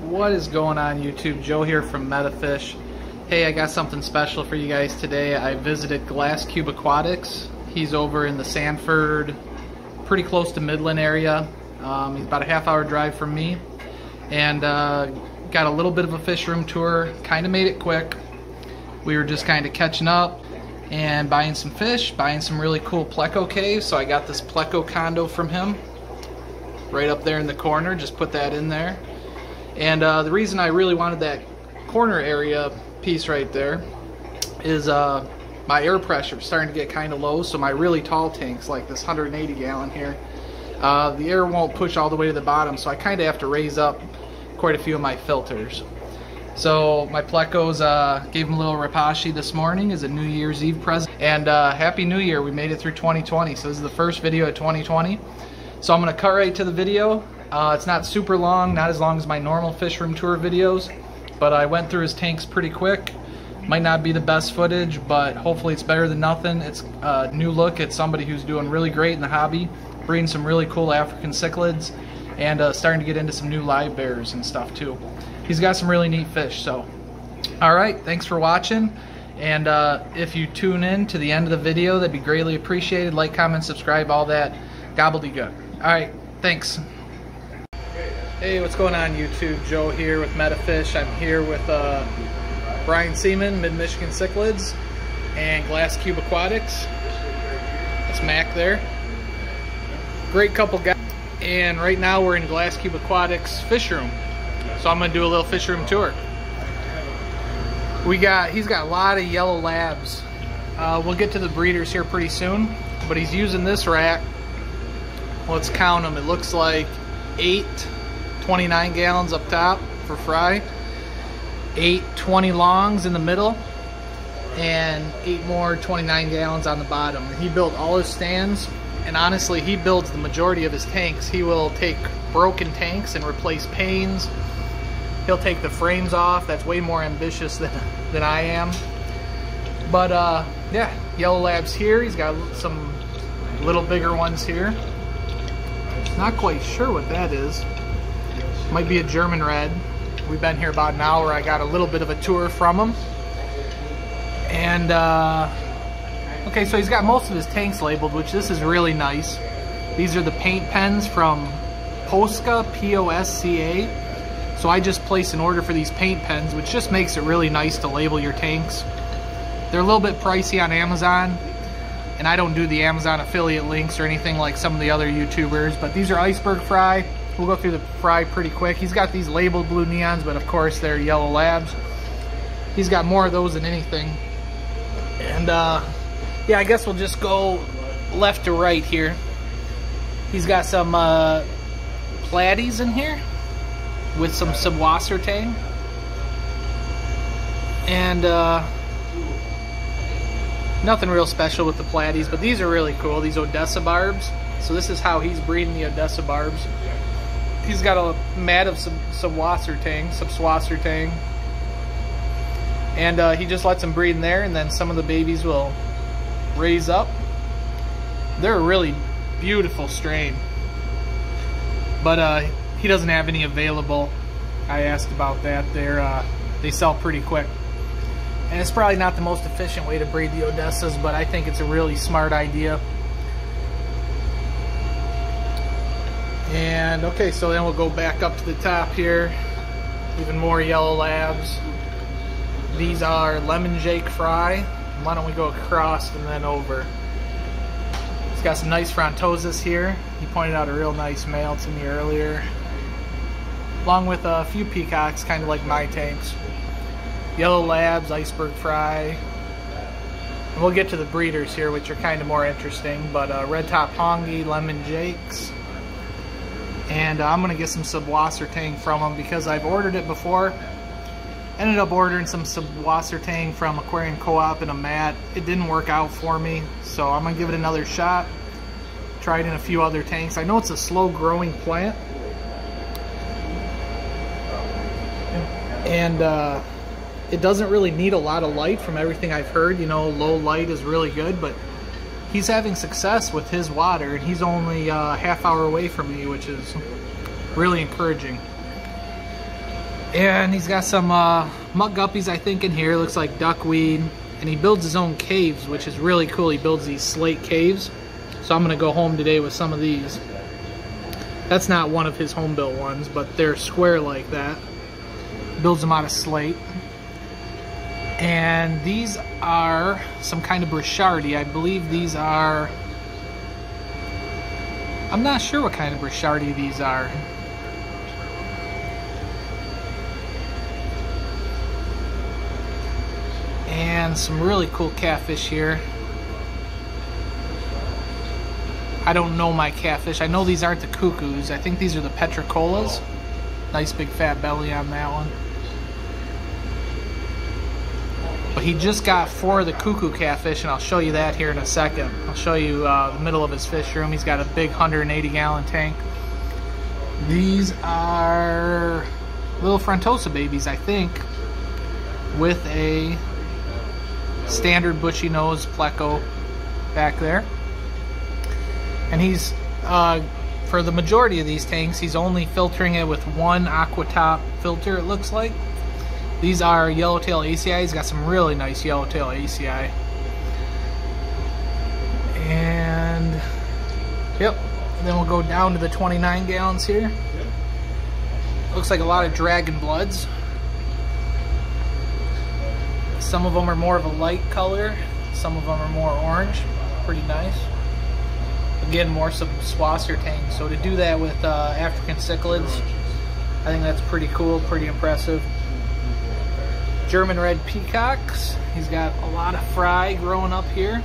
What is going on YouTube? Joe here from Metafish. Hey, I got something special for you guys today. I visited Glass Cube Aquatics. He's over in the Sanford, pretty close to Midland area. He's about a half-hour drive from me. And got a little bit of a fish room tour. Kind of made it quick. We were just kind of catching up and buying some fish, buying some really cool Pleco caves. So I got this Pleco Condo from him. Right up there in the corner, just put that in there. And the reason I really wanted that corner area piece right there is my air pressure is starting to get kind of low, so my really tall tanks, like this 180 gallon here, the air won't push all the way to the bottom, so I kind of have to raise up quite a few of my filters. So my Plecos gave him a little rapashi this morning as a New Year's Eve present. And Happy New Year, we made it through 2020, so this is the first video of 2020. So I'm going to cut right to the video. It's not super long, not as long as my normal fish room tour videos, but I went through his tanks pretty quick. Might not be the best footage, but hopefully it's better than nothing. It's a new look at somebody who's doing really great in the hobby, breeding some really cool African cichlids, and starting to get into some new live bears and stuff too. He's got some really neat fish. So, alright, thanks for watching. And if you tune in to the end of the video, that'd be greatly appreciated. Like, comment, subscribe, all that gobbledygook. Alright, thanks. Hey, what's going on YouTube? Joe here with Metafish. I'm here with Brian Seaman, Mid-Michigan Cichlids, and Glass Cube Aquatics. That's Mac there. Great couple guys. And right now we're in Glass Cube Aquatics fish room. So I'm going to do a little fish room tour. He's got a lot of yellow labs. We'll get to the breeders here pretty soon, but he's using this rack. Let's count them. It looks like 8 29 gallons up top for fry, 8 20 longs in the middle, and 8 more 29 gallons on the bottom. He built all his stands, and honestly, he builds the majority of his tanks. He will take broken tanks and replace panes. He'll take the frames off. That's way more ambitious than I am. But yeah, yellow labs here. He's got some little bigger ones here. Not quite sure what that is. Might be a German red. We've been here about an hour. I got a little bit of a tour from him. And okay, so he's got most of his tanks labeled, which this is really nice. These are the paint pens from Posca, P-O-S-C-A. So I just placed an order for these paint pens, which just makes it really nice to label your tanks. They're a little bit pricey on Amazon, and I don't do the Amazon affiliate links or anything like some of the other YouTubers, but these are iceberg fry. We'll go through the fry pretty quick. He's got these labeled blue neons, but of course they're yellow labs. He's got more of those than anything. And yeah, I guess we'll just go left to right here. He's got some platies in here with some subwasser tang. And nothing real special with the platies, but these are really cool. These Odessa Barbs. So this is how he's breeding the Odessa Barbs. He's got a mat of subwasser tang. And he just lets them breed in there, and then some of the babies will raise up. They're a really beautiful strain. But he doesn't have any available. I asked about that. They sell pretty quick. And it's probably not the most efficient way to breed the Odessas, but I think it's a really smart idea. And okay, so then we'll go back up to the top here. Even more yellow labs. These are lemon jake fry. Why don't we go across and then over? He's got some nice frontosas here. He pointed out a real nice male to me earlier. Along with a few peacocks, kind of like my tanks. Yellow labs, iceberg fry. And we'll get to the breeders here, which are kind of more interesting. But red top hongi, lemon jakes. And I'm going to get some subwasser tang from them because I've ordered it before. Ended up ordering some subwasser tang from Aquarium Co-op in a mat. It didn't work out for me, so I'm going to give it another shot. Try it in a few other tanks. I know it's a slow growing plant. And it doesn't really need a lot of light from everything I've heard. You know, low light is really good, but he's having success with his water, and he's only a half hour away from me, which is really encouraging. And he's got some muck guppies, I think, in here. Looks like duckweed. And he builds his own caves, which is really cool. He builds these slate caves. So I'm going to go home today with some of these. That's not one of his home-built ones, but they're square like that. Builds them out of slate. And these are some kind of Brichardi. I believe these are... I'm not sure what kind of Brichardi these are. And some really cool catfish here. I don't know my catfish. I know these aren't the cuckoos. I think these are the petricolas. Nice big fat belly on that one. But he just got 4 of the cuckoo catfish, and I'll show you that here in a second. I'll show you the middle of his fish room. He's got a big 180-gallon tank. These are little Frontosa babies, I think, with a standard Bushy-nose Pleco back there. And he's, for the majority of these tanks, he's only filtering it with one aquatop filter, it looks like. These are yellowtail ACI. He's got some really nice yellowtail ACI. And, yep. And then we'll go down to the 29 gallons here. Looks like a lot of dragon bloods. Some of them are more of a light color. Some of them are more orange. Pretty nice. Again, more some Swasser tanks. So to do that with African cichlids, I think that's pretty cool, pretty impressive. German Red Peacocks. He's got a lot of fry growing up here.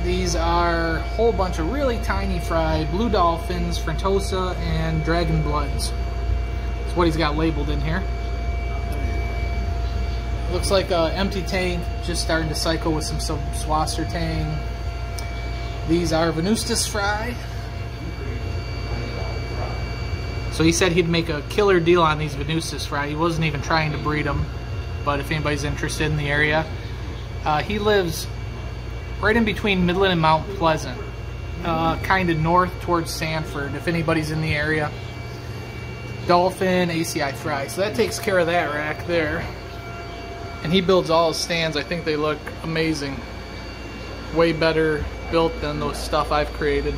These are a whole bunch of really tiny fry, blue dolphins, Frontosa, and dragon bloods. That's what he's got labeled in here. Looks like an empty tank, just starting to cycle with some Swasser tang. These are Venustus fry. So he said he'd make a killer deal on these Venustus fry. He wasn't even trying to breed them, but if anybody's interested in the area. He lives right in between Midland and Mount Pleasant, kind of north towards Sanford, if anybody's in the area. Dolphin, ACI fry. So that takes care of that rack there. And he builds all his stands. I think they look amazing. Way better built than those stuff I've created.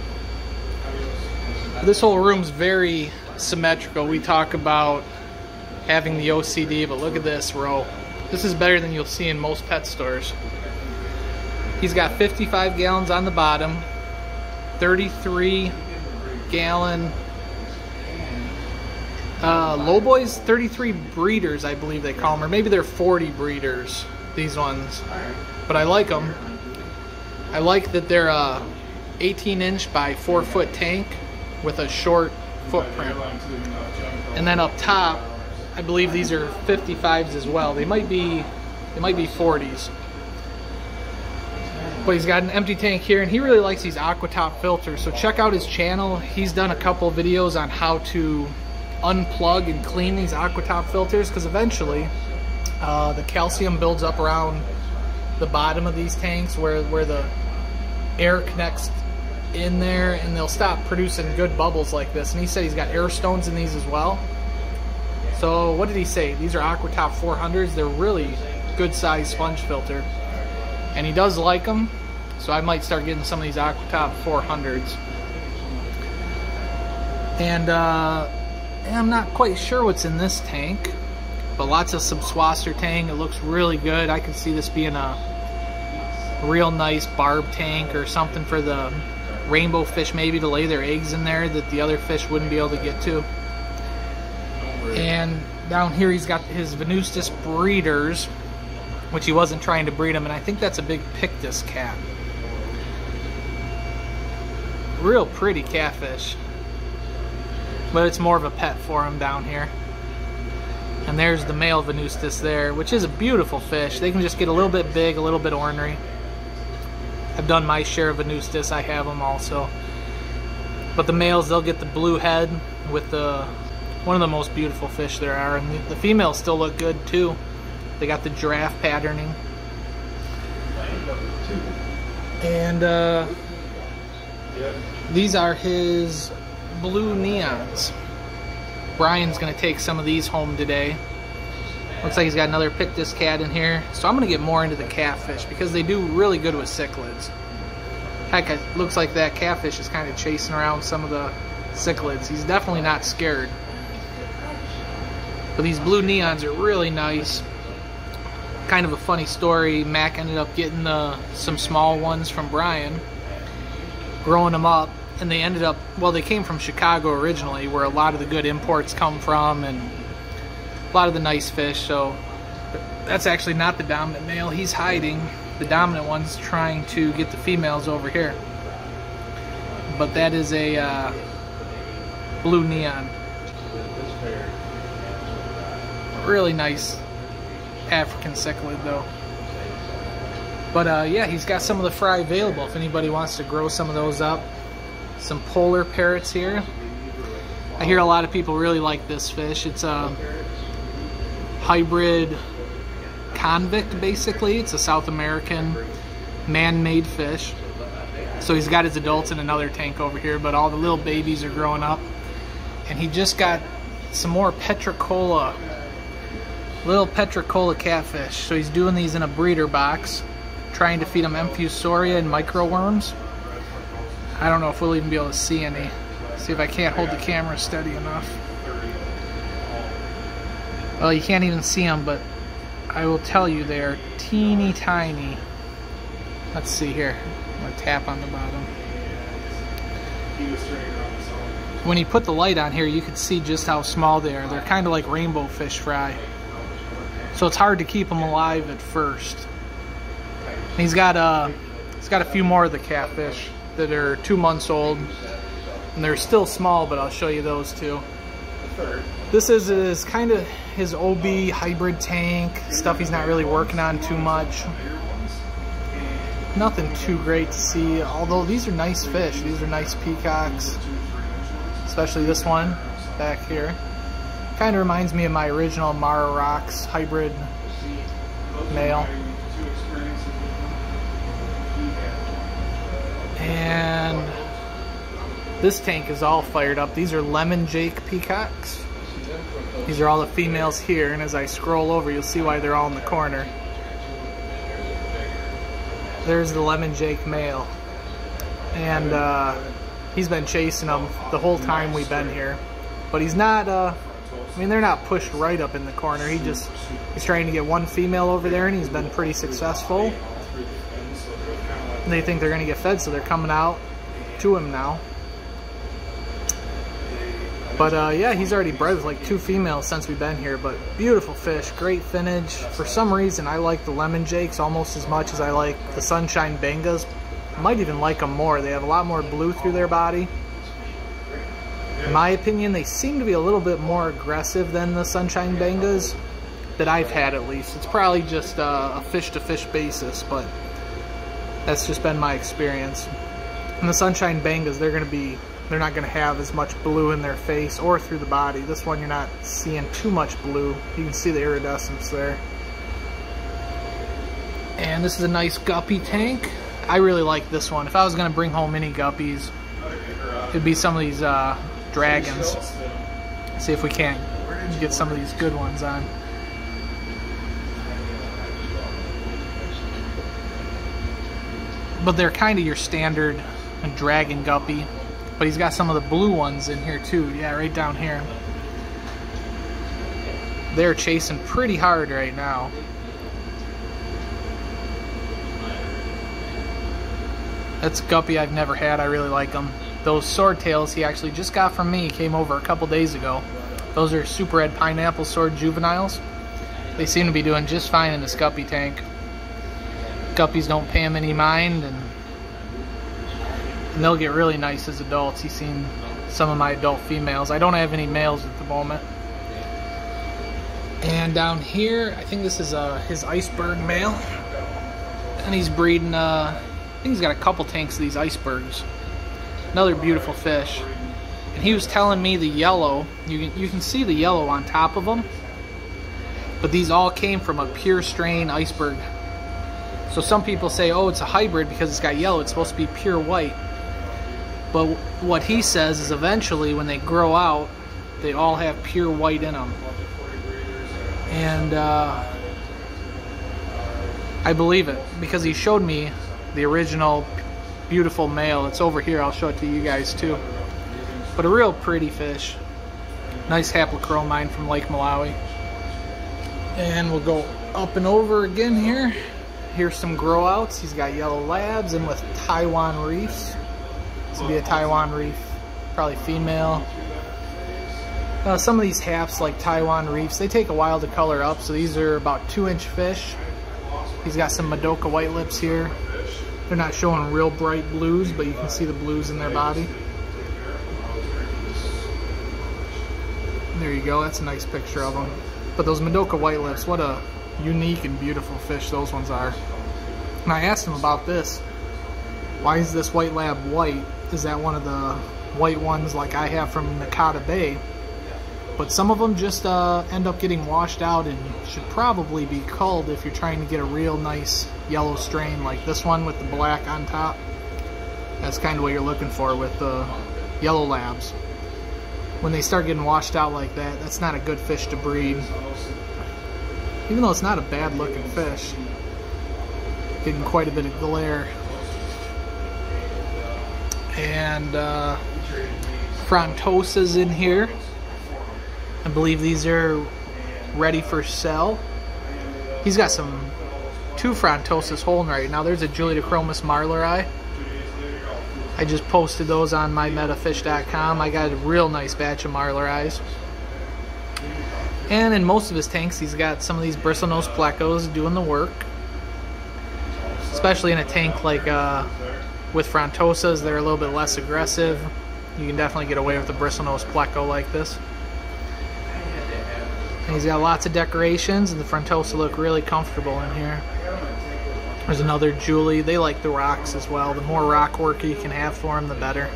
This whole room's very symmetrical. We talk about having the OCD, but look at this row. This is better than you'll see in most pet stores. He's got 55 gallons on the bottom, 33 gallon low boys, 33 breeders, I believe they call them, or maybe they're 40 breeders, these ones. But I like them. I like that they're a 18-inch by 4-foot tank with a short footprint. And then up top, I believe these are 55s as well. They might be 40s. But he's got an empty tank here, and he really likes these aquatop filters. So check out his channel. He's done a couple of videos on how to unplug and clean these aquatop filters, because eventually the calcium builds up around the bottom of these tanks where the air connects in there, and they'll stop producing good bubbles like this. And he said he's got air stones in these as well. So what did he say? These are aquatop 400s. They're really good size sponge filter, and he does like them. So I might start getting some of these aquatop 400s. And I'm not quite sure what's in this tank, but lots of some Swasser tang. It looks really good. I could see this being a real nice barb tank or something for the rainbow fish maybe to lay their eggs in there that the other fish wouldn't be able to get to. And down here he's got his Venustus breeders, which he wasn't trying to breed them, and I think that's a big Pictus cat. Real pretty catfish, but it's more of a pet for him down here. And there's the male Venustus there, which is a beautiful fish. They can just get a little bit big, a little bit ornery. I've done my share of Venustus. I have them also. But the males, they'll get the blue head with the one of the most beautiful fish there are. And the females still look good too. They got the giraffe patterning. And these are his blue neons. Brian's gonna take some of these home today. Looks like he's got another Pictus cat in here. So I'm gonna get more into the catfish because they do really good with cichlids. Heck, it looks like that catfish is kind of chasing around some of the cichlids. He's definitely not scared. But these blue neons are really nice. Kind of a funny story, Mac ended up getting some small ones from Brian, growing them up, and they ended up, well, they came from Chicago originally, where a lot of the good imports come from, and a lot of the nice fish. So that's actually not the dominant male. He's hiding. The dominant one's trying to get the females over here. But that is a blue neon. Really nice African cichlid though. But yeah, he's got some of the fry available if anybody wants to grow some of those up. Some polar parrots here. I hear a lot of people really like this fish. It's a hybrid convict, basically. It's a South American man-made fish. So he's got his adults in another tank over here, but all the little babies are growing up. And he just got some more petricola, little petricola catfish. So he's doing these in a breeder box, trying to feed them Amphiusoria and microworms. I don't know if we'll even be able to see any. See if I can't hold the camera steady enough. Well, you can't even see them, but I will tell you they are teeny tiny. Let's see here. I'm going to tap on the bottom. When you put the light on here, you can see just how small they are. They're kind of like rainbow fish fry. So it's hard to keep them alive at first. And he's got a few more of the catfish that are 2 months old. And they're still small, but I'll show you those too. This is kind of his OB hybrid tank, stuff he's not really working on too much. Nothing too great to see, although these are nice fish. These are nice peacocks, especially this one back here. Kind of reminds me of my original Mara Rocks hybrid male. And this tank is all fired up. These are lemon jake peacocks. These are all the females here, and as I scroll over, you'll see why they're all in the corner. There's the lemon jake male. And he's been chasing them the whole time we've been here. But he's not, I mean, they're not pushed right up in the corner. He's trying to get one female over there, and he's been pretty successful. And they think they're going to get fed, so they're coming out to him now. But yeah, he's already bred with like 2 females since we've been here. But beautiful fish, great finnage. For some reason, I like the lemon jakes almost as much as I like the sunshine bengas. I might even like them more. They have a lot more blue through their body. In my opinion, they seem to be a little bit more aggressive than the sunshine bengas that I've had, at least. It's probably just a fish-to-fish basis, but that's just been my experience. And the sunshine bengas, they're not going to have as much blue in their face or through the body. This one, you're not seeing too much blue. You can see the iridescence there. And this is a nice guppy tank. I really like this one. If I was going to bring home any guppies, it'd be some of these dragons. See if we can't get some of these good ones on. But they're kind of your standard dragon guppy. But he's got some of the blue ones in here too. Yeah, right down here. They're chasing pretty hard right now. That's a guppy I've never had. I really like them. Those swordtails he actually just got from me. He came over a couple days ago. Those are super red pineapple sword juveniles. They seem to be doing just fine in this guppy tank. Guppies don't pay him any mind, and they'll get really nice as adults. He's seen some of my adult females. I don't have any males at the moment. And down here, I think this is his iceberg male. And he's breeding, I think he's got a couple tanks of these icebergs. Another beautiful fish. And he was telling me the yellow, you can see the yellow on top of them. But these all came from a pure strain iceberg. So some people say, oh, it's a hybrid because it's got yellow. It's supposed to be pure white. But what he says is eventually when they grow out, They all have pure white in them. And I believe it because he showed me the original beautiful male. It's over here. I'll show it to you guys too. But a real pretty fish. Nice haplochromine from Lake Malawi. And we'll go up and over again here. Here's some grow outs. He's got yellow labs and with Taiwan reefs. This would be a Taiwan reef, probably female. Some of these haps, like Taiwan reefs, they take a while to color up, so these are about 2-inch fish. He's got some Madoka white lips here. They're not showing real bright blues, but you can see the blues in their body. There you go, that's a nice picture of them. But those Madoka white lips, what a unique and beautiful fish those ones are. And I asked him about this. Why is this white lab white? Is that one of the white ones like I have from Nakata Bay? But some of them just end up getting washed out and should probably be culled if you're trying to get a real nice yellow strain like this one with the black on top. That's kind of what you're looking for with the yellow labs. When they start getting washed out like that, that's not a good fish to breed. Even though it's not a bad looking fish. Getting quite a bit of glare. And Frontosas in here. I believe these are ready for sale. He's got two Frontosas holding right now. There's a Julidochromis marleri. I just posted those on mymetafish.com. I got a real nice batch of marleris. And in most of his tanks, he's got some of these Bristlenose Plecos doing the work. Especially in a tank like with Frontosas, they're a little bit less aggressive. You can definitely get away with the Bristlenose Pleco like this. And he's got lots of decorations, and the Frontosa look really comfortable in here. There's another Julie. They like the rocks as well. The more rock work you can have for them, the better.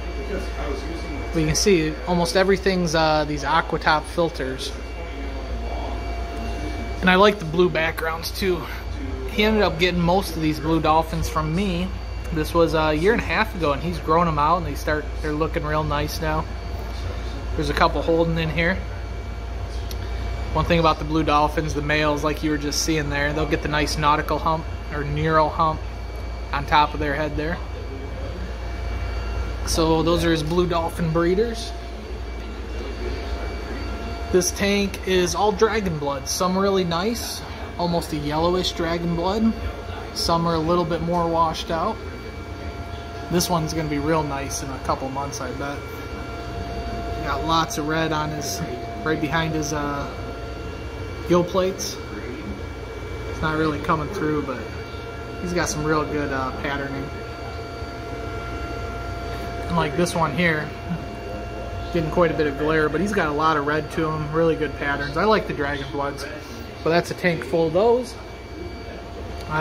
But you can see almost everything's these Aquatop filters. And I like the blue backgrounds too. He ended up getting most of these blue dolphins from me. This was a year and a half ago, and he's grown them out, and they're looking real nice now. There's a couple holding in here. One thing about the blue dolphins, the males, like you were just seeing there, they'll get the nice nautical hump or neural hump on top of their head there. So those are his blue dolphin breeders. This tank is all dragon blood. Some really nice, almost a yellowish dragon blood. Some are a little bit more washed out. This one's going to be real nice in a couple months, I bet. Got lots of red on his, right behind his gill plates. It's not really coming through, but he's got some real good patterning. And like this one here, getting quite a bit of glare, but he's got a lot of red to him, really good patterns. I like the dragon bloods, but that's a tank full of those.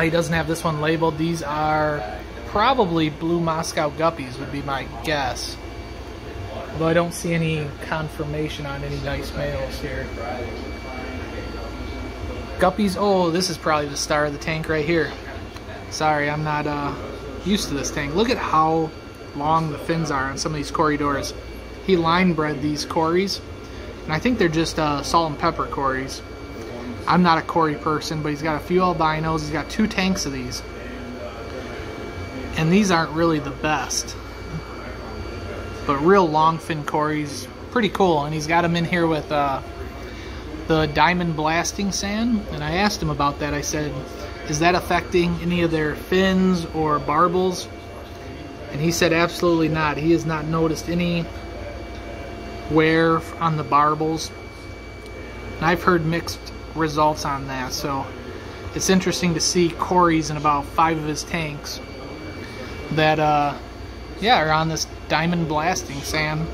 He doesn't have this one labeled. These are probably blue Moscow guppies would be my guess. Although I don't see any confirmation on any nice males here. Guppies, oh, this is probably the star of the tank right here. Sorry, I'm not used to this tank. Look at how long the fins are on some of these corridors. He line bred these Corys, and I think they're just salt and pepper Corys. I'm not a Cory person, but he's got a few albinos. He's got 2 tanks of these. And these aren't really the best. But real long fin Corys, pretty cool. And he's got them in here with the diamond blasting sand. And I asked him about that. I said, is that affecting any of their fins or barbels? And he said absolutely not. He has not noticed any wear on the barbels. And I've heard mixed results on that, so it's interesting to see Corys in about 5 of his tanks that are on this diamond blasting sand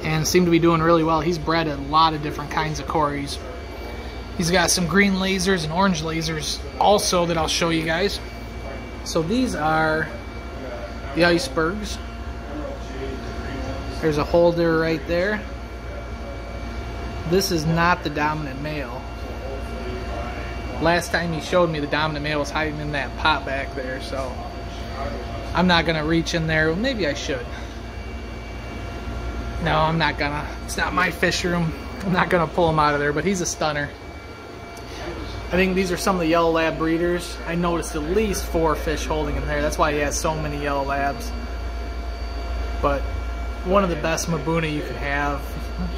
and seem to be doing really well. He's bred a lot of different kinds of Corys. He's got some green lasers and orange lasers also that I'll show you guys. So these are the icebergs. There's a holder right there. This is not the dominant male. Last time he showed me, the dominant male was hiding in that pot back there, so I'm not going to reach in there. Well, maybe I should. No, I'm not gonna. It's not my fish room. I'm not gonna pull him out of there, but he's a stunner. I think these are some of the yellow lab breeders. I noticed at least 4 fish holding him there. That's why he has so many yellow labs. But one of the best Mbuna you can have.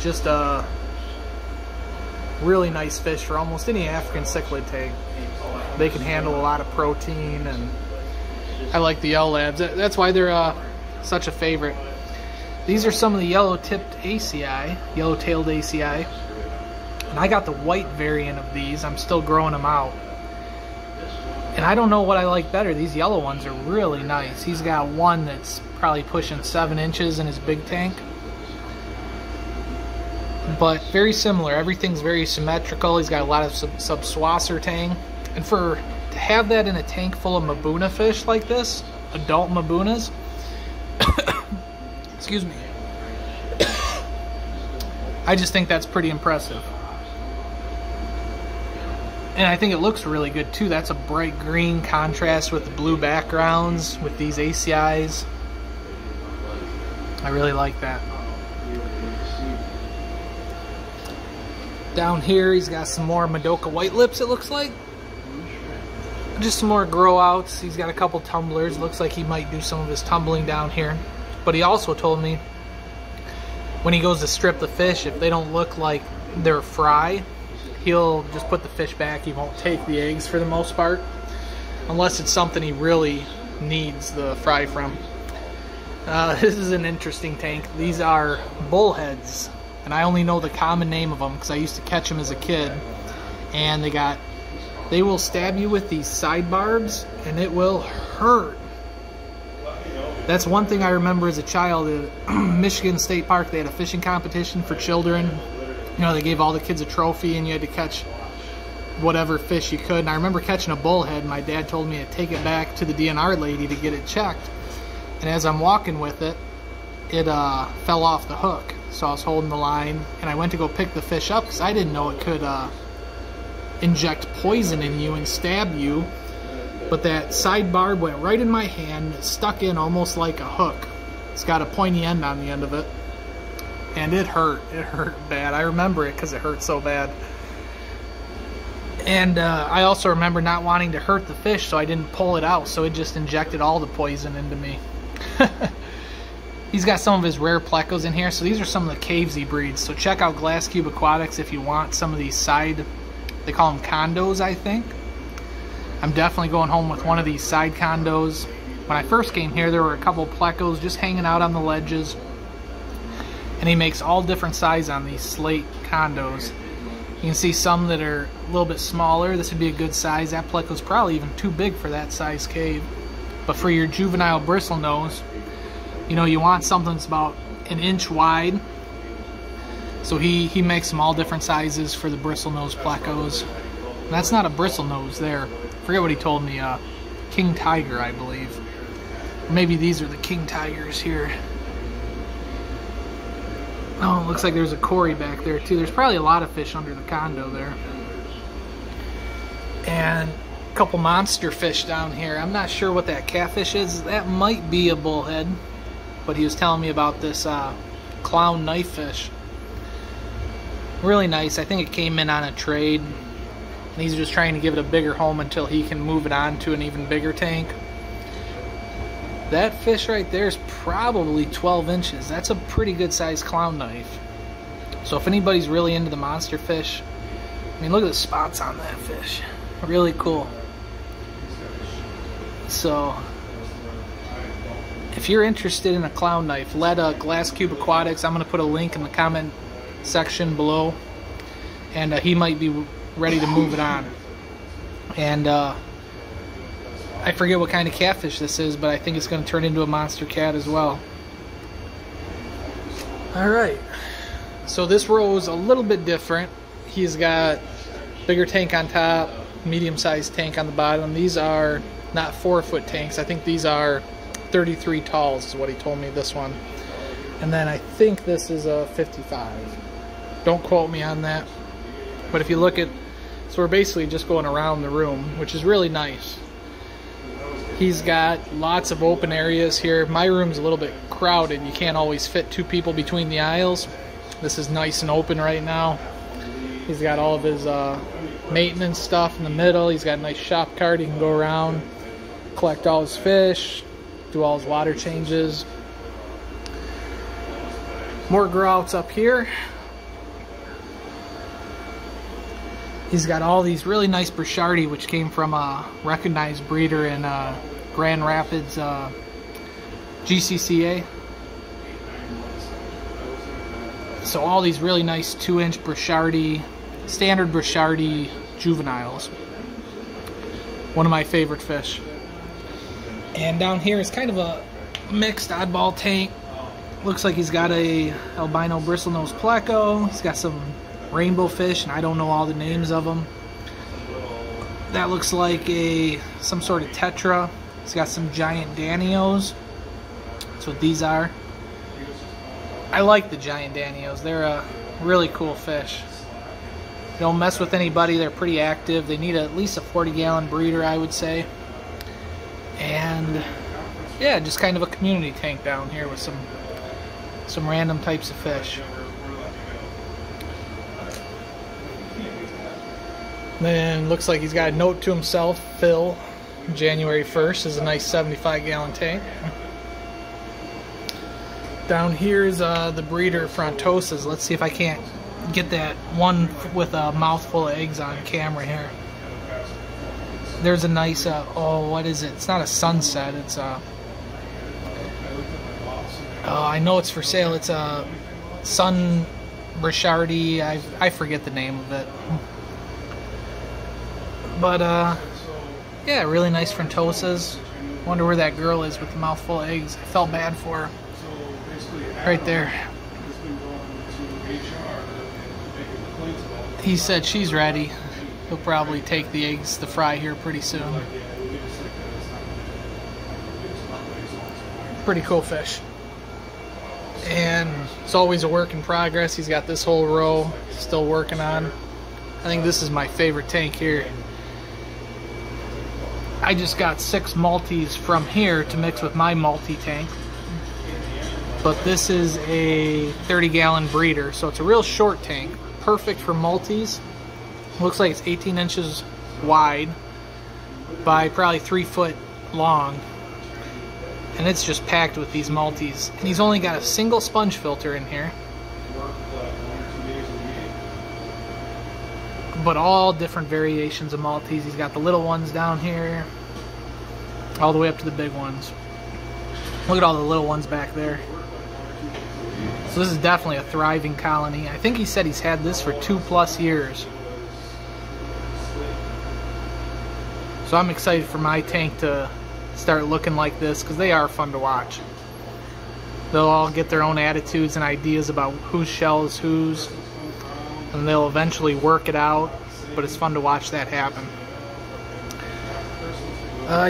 Just a really nice fish for almost any African cichlid tank. They can handle a lot of protein, and I like the yellow labs. That's why they're such a favorite. These are some of the yellow-tipped ACI, yellow-tailed ACI. And I got the white variant of these. I'm still growing them out. And I don't know what I like better. These yellow ones are really nice. He's got one that's probably pushing 7 inches in his big tank. But very similar. Everything's very symmetrical. He's got a lot of subswasser tang. And to have that in a tank full of Mbuna fish like this, adult Mbunas, excuse me, I just think that's pretty impressive. And I think it looks really good too. That's a bright green contrast with the blue backgrounds with these ACIs. I really like that. Down here he's got some more Madoka white lips, it looks like. Just some more grow outs. He's got a couple tumblers. Looks like he might do some of his tumbling down here. But he also told me when he goes to strip the fish, if they don't look like they're fry, he'll just put the fish back. He won't take the eggs for the most part, unless it's something he really needs the fry from. This is an interesting tank. These are bullheads, and I only know the common name of them because I used to catch them as a kid. And they will stab you with these side barbs, and it will hurt. That's one thing I remember as a child at Michigan State Park. They had a fishing competition for children. You know, they gave all the kids a trophy, and you had to catch whatever fish you could. And I remember catching a bullhead. My dad told me to take it back to the DNR lady to get it checked. And as I'm walking with it, it fell off the hook. So I was holding the line, and I went to go pick the fish up because I didn't know it could inject poison in you and stab you. But that side barb went right in my hand. It stuck in almost like a hook. It's got a pointy end on the end of it. And it hurt. It hurt bad. I remember it because it hurt so bad. And I also remember not wanting to hurt the fish, so I didn't pull it out. So it just injected all the poison into me. He's got some of his rare plecos in here. So these are some of the caves he breeds. So check out Glass Cube Aquatics if you want some of these side, they call them condos, I think. I'm definitely going home with one of these side condos. When I first came here, there were a couple plecos just hanging out on the ledges. And he makes all different sizes on these slate condos. You can see some that are a little bit smaller. This would be a good size. That pleco's probably even too big for that size cave. But for your juvenile bristlenose, you know, you want something that's about 1 inch wide. So he makes them all different sizes for the bristlenose plecos. And that's not a bristlenose there. I forget what he told me. King tiger, I believe. Or maybe these are the king tigers here. Oh, it looks like there's a Corys back there too. There's probably a lot of fish under the condo there. And a couple monster fish down here. I'm not sure what that catfish is. That might be a bullhead. But he was telling me about this clown knife fish. Really nice. I think it came in on a trade. And he's just trying to give it a bigger home until he can move it on to an even bigger tank. That fish right there is probably 12 inches. That's a pretty good sized clown knife. So if anybody's really into the monster fish, I mean, look at the spots on that fish. Really cool. So if you're interested in a clown knife, let Glass Cube Aquatics. I'm going to put a link in the comment section below. And he might be ready to move it on. And I forget what kind of catfish this is, but I think it's going to turn into a monster cat as well. Alright, so this row is a little bit different. He's got bigger tank on top, medium-sized tank on the bottom. These are not 4-foot tanks. I think these are 33 talls is what he told me, this one. And then I think this is a 55. Don't quote me on that. But if you look at, so we're basically just going around the room, which is really nice. He's got lots of open areas here. My room's a little bit crowded. You can't always fit 2 people between the aisles. This is nice and open right now. He's got all of his maintenance stuff in the middle. He's got a nice shop cart. He can go around, collect all his fish, do all his water changes. More grouts up here. He's got all these really nice Burchardi, which came from a recognized breeder in Grand Rapids, GCCA. So all these really nice 2-inch Burchardi, standard Burchardi juveniles. One of my favorite fish. And down here is kind of a mixed oddball tank. Looks like he's got a albino Bristlenose Pleco. He's got some rainbow fish, and I don't know all the names of them. That looks like some sort of tetra. He's got some giant Danios. That's what these are. I like the giant Danios. They're a really cool fish. They don't mess with anybody. They're pretty active. They need at least a 40-gallon breeder, I would say. And yeah, just kind of a community tank down here with some random types of fish. Then looks like he's got a note to himself, Phil, January 1st is a nice 75-gallon tank. Down here is the breeder Frontosas. Let's see if I can't get that one with a mouthful of eggs on camera here. There's a nice, oh, what is it? It's not a sunset, it's I know it's for sale. It's a Sun Burchardi. I forget the name of it. But, yeah, really nice Frontosas. Wonder where that girl is with the mouthful of eggs. I felt bad for her. Right there. He said she's ready. He'll probably take the eggs to fry here pretty soon. Pretty cool fish. And it's always a work in progress. He's got this whole row still working on. I think this is my favorite tank here. I just got 6 multis from here to mix with my multi tank. But this is a 30-gallon breeder, so it's a real short tank. Perfect for multis. Looks like it's 18 inches wide by probably 3 foot long. And it's just packed with these multis. And he's only got a single sponge filter in here. But all different variations of multis. He's got the little ones down here, all the way up to the big ones. Look at all the little ones back there. So this is definitely a thriving colony. I think he said he's had this for 2+ years. So I'm excited for my tank to start looking like this, because they are fun to watch. They'll all get their own attitudes and ideas about whose shell is whose, and they'll eventually work it out, but it's fun to watch that happen.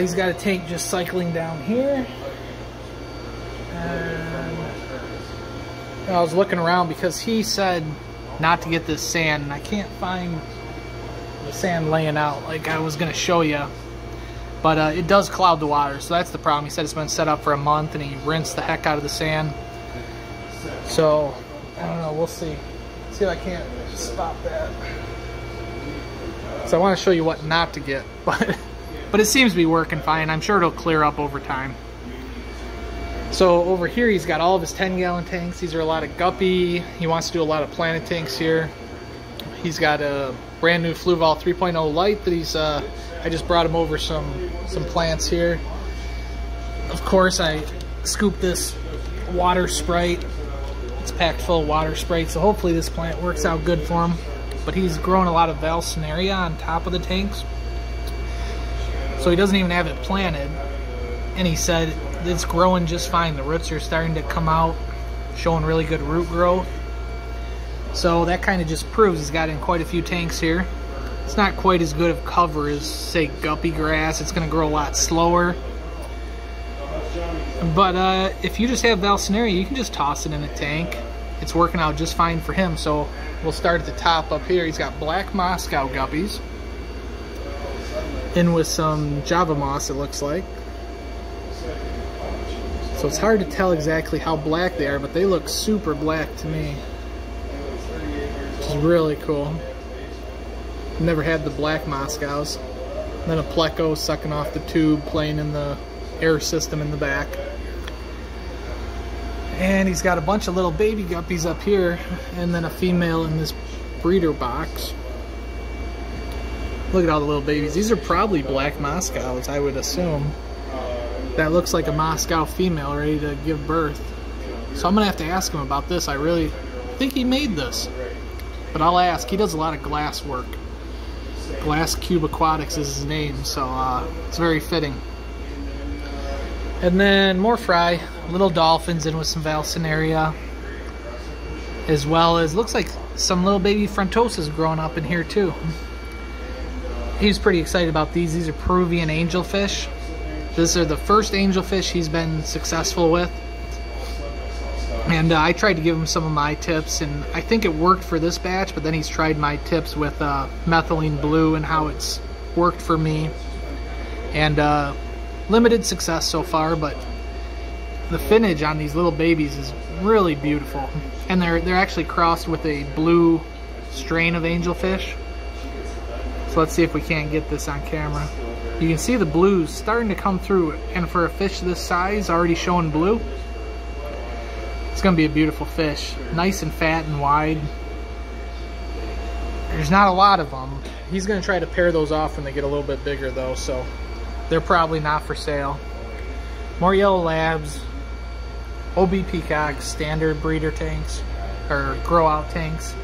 He's got a tank just cycling down here. And I was looking around because he said not to get this sand, and I can't find the sand laying out like I was going to show you. But it does cloud the water, so that's the problem. He said it's been set up for a month, and he rinsed the heck out of the sand. So, I don't know, we'll see. See if I can't stop that. So I want to show you what not to get, but it seems to be working fine. I'm sure it'll clear up over time. So over here he's got all of his 10-gallon tanks. These are a lot of Guppy. He wants to do a lot of planet tanks here. He's got a brand new Fluval 3.0 light that he's I just brought him over some plants here. Of course, I scooped this water sprite. It's packed full of water sprite, so hopefully this plant works out good for him. But he's growing a lot of Valsinaria on top of the tanks, so he doesn't even have it planted. And he said it's growing just fine. The roots are starting to come out, showing really good root growth. So that kind of just proves he's got in quite a few tanks here. It's not quite as good of cover as, say, guppy grass. It's going to grow a lot slower. But if you just have Valsinaria, you can just toss it in a tank. It's working out just fine for him. So we'll start at the top up here. He's got black Moscow guppies in with some Java moss, it looks like. So it's hard to tell exactly how black they are, but they look super black to me. Which is really cool. Never had the black Moscows. And then a Pleco sucking off the tube, playing in the air system in the back. And he's got a bunch of little baby guppies up here, and then a female in this breeder box. Look at all the little babies. These are probably black Moscows, I would assume. That looks like a Moscow female ready to give birth. So I'm gonna have to ask him about this. I really think he made this, but I'll ask. He does a lot of glass work. Glass Cube Aquatics is his name, so it's very fitting. And then more fry, little dolphins in with some Valsinaria, as well as looks like some little baby frontosas growing up in here too. He's pretty excited about these. These are Peruvian Angelfish. These are the first angelfish he's been successful with. And I tried to give him some of my tips, and I think it worked for this batch, but then he's tried my tips with methylene blue and how it's worked for me. And limited success so far, but the finnage on these little babies is really beautiful. And they're actually crossed with a blue strain of angelfish. So let's see if we can't get this on camera. You can see the blues starting to come through, and for a fish this size already showing blue, it's going to be a beautiful fish. Nice and fat and wide. There's not a lot of them. He's going to try to pair those off when they get a little bit bigger though, so they're probably not for sale. More yellow labs, OB peacocks, standard breeder tanks, or grow out tanks.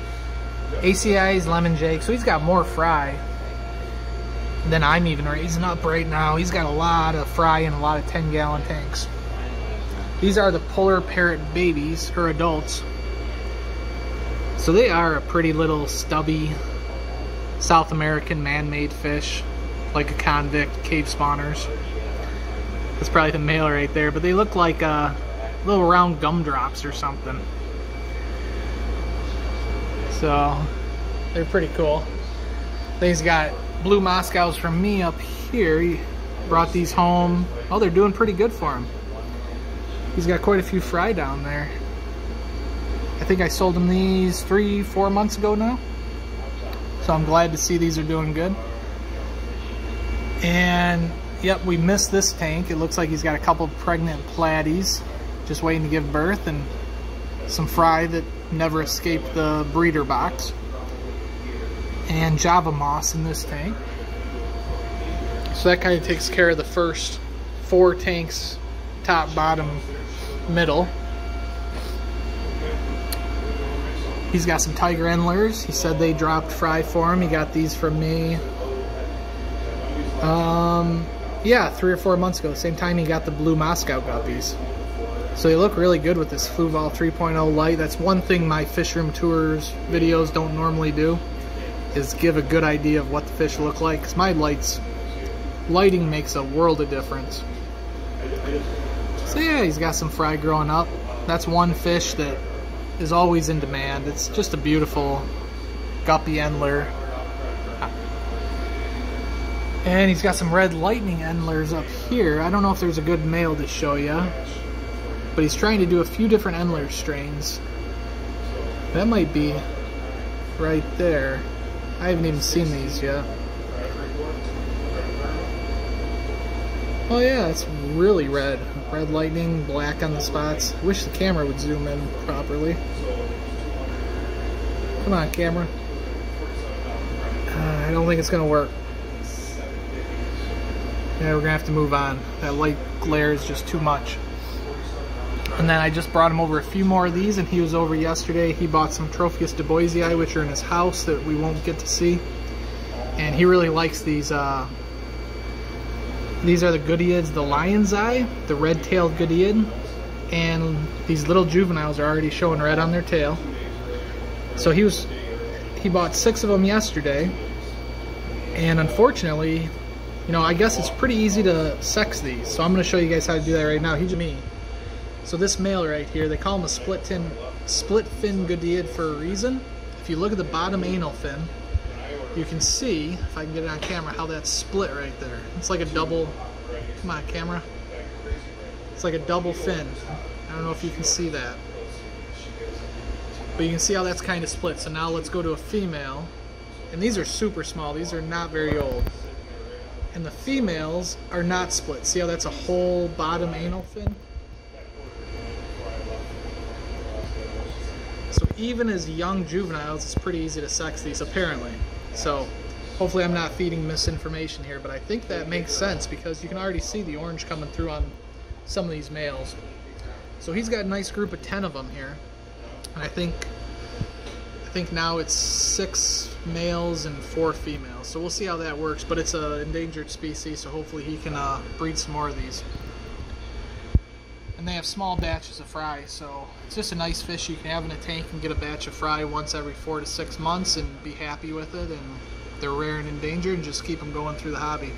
ACI's lemon jake, so he's got more fry than I'm even raising up right now. He's got a lot of fry and a lot of 10-gallon tanks. These are the polar parrot babies, or adults. So they are a pretty little stubby South American man-made fish, like a convict, cave spawners. That's probably the male right there, but they look like little round gumdrops or something. So they're pretty cool. Then he's got blue Moscows from me up here. He brought these home. Oh, they're doing pretty good for him. He's got quite a few fry down there. I think I sold him these 3-4 months ago now. So I'm glad to see these are doing good. And yep, we missed this tank. It looks like he's got a couple pregnant platies just waiting to give birth, and some fry that never escaped the breeder box, and Java moss in this tank. So that kind of takes care of the first 4 tanks, top, bottom, middle. He's got some Tiger Endlers. He said they dropped fry for him. He got these from me. Yeah, 3 or 4 months ago, same time he got the blue Moscow guppies. So they look really good with this Fluval 3.0 light. That's one thing my fish room tours videos don't normally do, is give a good idea of what the fish look like, because my lighting makes a world of difference. So yeah, he's got some fry growing up. That's one fish that is always in demand. It's just a beautiful Guppy Endler. And he's got some red lightning Endlers up here. I don't know if there's a good male to show you, but he's trying to do a few different Endler strains. That might be right there. I haven't even seen these yet. Oh yeah, it's really red. Red lightning, black on the spots. I wish the camera would zoom in properly. Come on, camera. I don't think it's gonna work. Yeah, we're gonna have to move on. That light glare is just too much. And then I just brought him over a few more of these, and he was over yesterday. He bought some Tropheus duboisii, which are in his house that we won't get to see. And he really likes these. These are the Goodians, the Lion's Eye, the red-tailed Goodian. And these little juveniles are already showing red on their tail. So he bought 6 of them yesterday. And unfortunately, you know, I guess it's pretty easy to sex these. So I'm going to show you guys how to do that right now. He's me. So this male right here, they call him a split fin Goodian for a reason. If you look at the bottom anal fin, you can see, if I can get it on camera, how that's split right there. It's like a double, come on camera. It's like a double fin. I don't know if you can see that. But you can see how that's kind of split. So now let's go to a female. And these are super small. These are not very old. And the females are not split. See how that's a whole bottom anal fin? So even as young juveniles, it's pretty easy to sex these, apparently. So hopefully I'm not feeding misinformation here, but I think that makes sense because you can already see the orange coming through on some of these males. So he's got a nice group of 10 of them here. And I think now it's 6 males and 4 females. So we'll see how that works, but it's an endangered species, so hopefully he can breed some more of these. And they have small batches of fry, so it's just a nice fish you can have in a tank and get a batch of fry once every 4 to 6 months and be happy with it. And they're rare and endangered, and just keep them going through the hobby.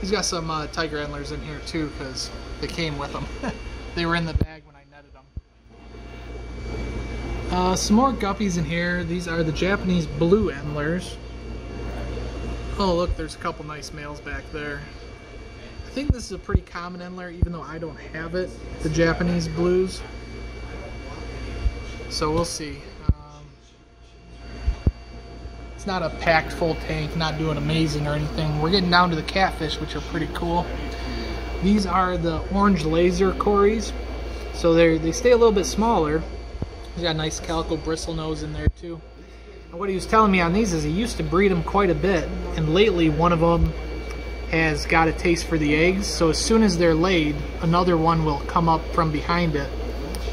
He's got some tiger endlers in here too because they came with them. They were in the bag when I netted them. Some more guppies in here. These are the Japanese blue endlers. Oh look, there's a couple nice males back there. I think this is a pretty common endler, even though I don't have it, the Japanese blues. So we'll see. It's not a packed full tank, not doing amazing or anything. We're getting down to the catfish, which are pretty cool. These are the orange laser Corys. So they stay a little bit smaller. He's got a nice calico bristlenose in there too. And what he was telling me on these is he used to breed them quite a bit, and lately one of them has got a taste for the eggs. So as soon as they're laid, another one will come up from behind it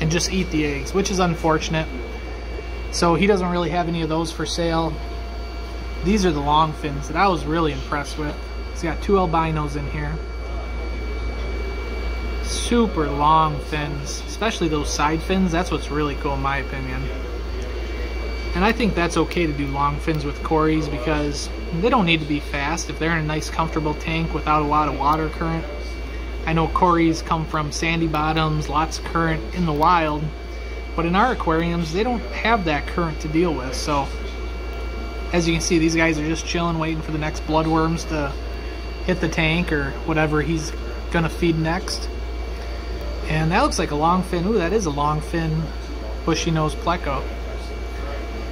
and just eat the eggs, which is unfortunate. So he doesn't really have any of those for sale. These are the long fins that I was really impressed with. He's got 2 albinos in here. Super long fins, especially those side fins. That's what's really cool in my opinion. And I think that's okay to do long fins with Corys because they don't need to be fast if they're in a nice comfortable tank without a lot of water current. I know Corys come from sandy bottoms, lots of current in the wild, but in our aquariums they don't have that current to deal with. So as you can see, these guys are just chilling, waiting for the next bloodworms to hit the tank or whatever he's gonna feed next. And that looks like a long fin. Ooh, that is a long fin bushy nose Pleco.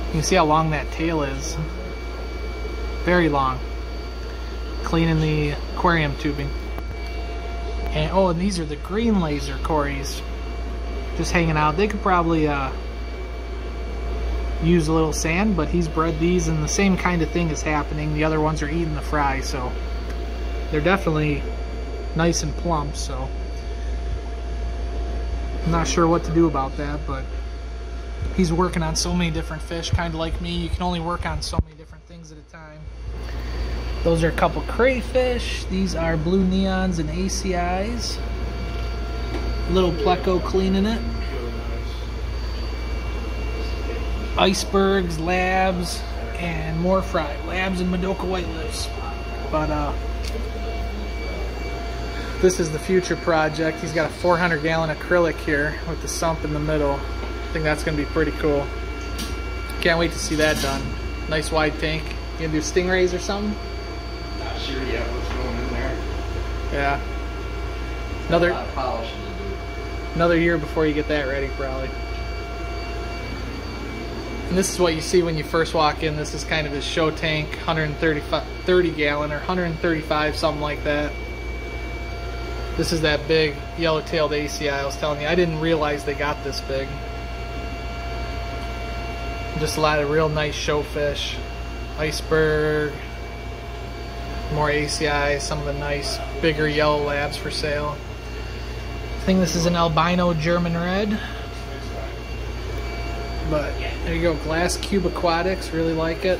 You can see how long that tail is. Very long. Cleaning the aquarium tubing. And oh, and these are the green laser Corys. Just hanging out. They could probably use a little sand, but he's bred these and the same kind of thing is happening. The other ones are eating the fry, so they're definitely nice and plump. So I'm not sure what to do about that, but he's working on so many different fish, kind of like me. You can only work on so many different things at a time. Those are a couple crayfish. These are blue neons and ACIs. Little Pleco cleaning it. Icebergs, labs, and more fry. Labs and Madoka white lips. But this is the future project. He's got a 400-gallon acrylic here with the sump in the middle. I think that's going to be pretty cool. Can't wait to see that done. Nice wide tank. You gonna do stingrays or something? Not sure yet what's going in there. Yeah. A lot of polishing to do. Another year before you get that ready, probably. And this is what you see when you first walk in. This is kind of his show tank, 30-gallon or 135, something like that. This is that big yellow-tailed ACI I was telling you. I didn't realize they got this big. Just a lot of real nice show fish. Iceberg, more ACI, some of the nice bigger yellow labs for sale. I think this is an albino German red. But there you go, Glass Cube Aquatics, really like it.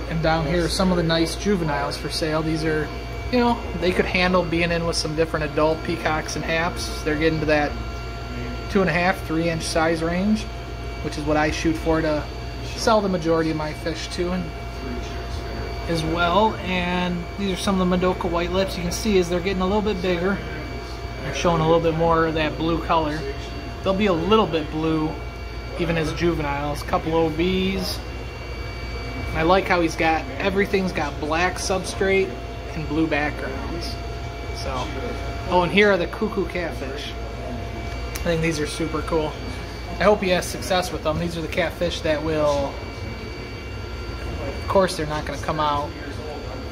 And down here are some of the nice juveniles for sale. These are, you know, they could handle being in with some different adult peacocks and haps. They're getting to that 2.5, 3-inch size range, which is what I shoot for to sell the majority of my fish to and as well. And these are some of the Madoka white lips. You can see as they're getting a little bit bigger, they're showing a little bit more of that blue color. They'll be a little bit blue even as juveniles. Couple OBs. And I like how he's got, everything's got black substrate and blue backgrounds. So, oh, and here are the Cuckoo Catfish. think these are super cool. I hope he has success with them. These are the catfish that will, of course they're not going to come out.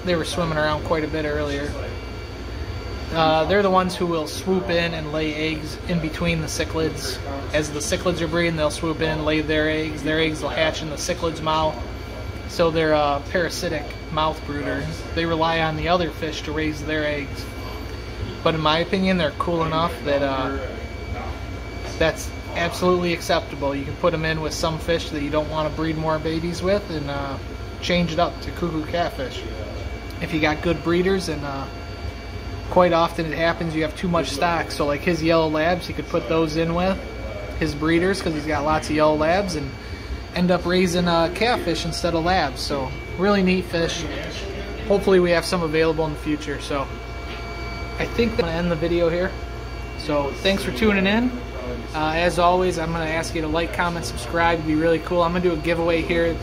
They were swimming around quite a bit earlier. They're the ones who will swoop in and lay eggs in between the cichlids. As the cichlids are breeding, they'll swoop in and lay their eggs. Their eggs will hatch in the cichlid's mouth. So they're a parasitic mouth brooder. They rely on the other fish to raise their eggs. But in my opinion, they're cool enough that that's absolutely acceptable. You can put them in with some fish that you don't want to breed more babies with and change it up to cuckoo catfish. If you got good breeders, and quite often it happens you have too much stock. So like his yellow labs, he could put those in with his breeders because he's got lots of yellow labs and end up raising catfish instead of labs. So really neat fish. Hopefully we have some available in the future. So I think I'm going to end the video here. So thanks for tuning in. As always, I'm going to ask you to like, comment, subscribe. It'd be really cool. I'm going to do a giveaway here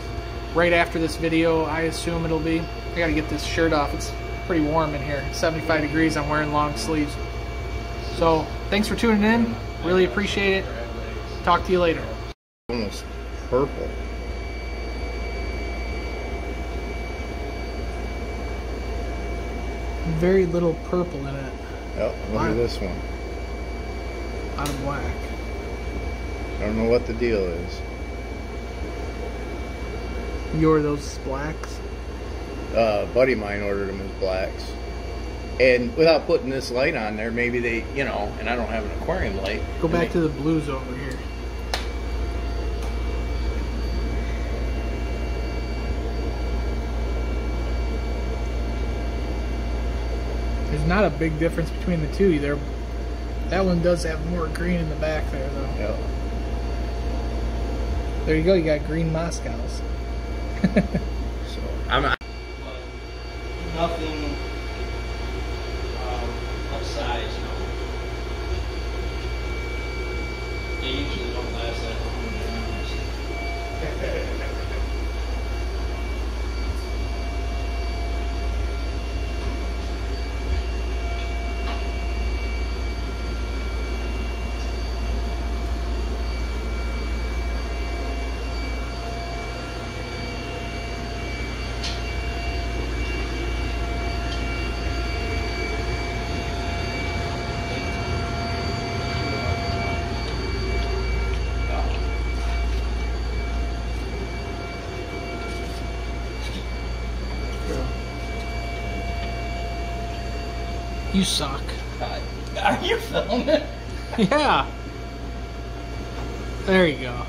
right after this video, I assume it'll be. I got to get this shirt off. It's pretty warm in here. 75 degrees. I'm wearing long sleeves. So thanks for tuning in. Really appreciate it. Talk to you later. Almost purple. Very little purple in it. Yep, look at this one. A lot of black. I don't know what the deal is. You order those blacks? A buddy of mine ordered them as blacks. And without putting this light on there, maybe they, you know, and I don't have an aquarium light. Go back to the blues over here. There's not a big difference between the two. That one does have more green in the back there, though. Yep. There you go. You got green Moscows. So I'm not. Nothing of size, no. They usually don't last that long, to be honest. You suck. Are you filming? Yeah. There you go.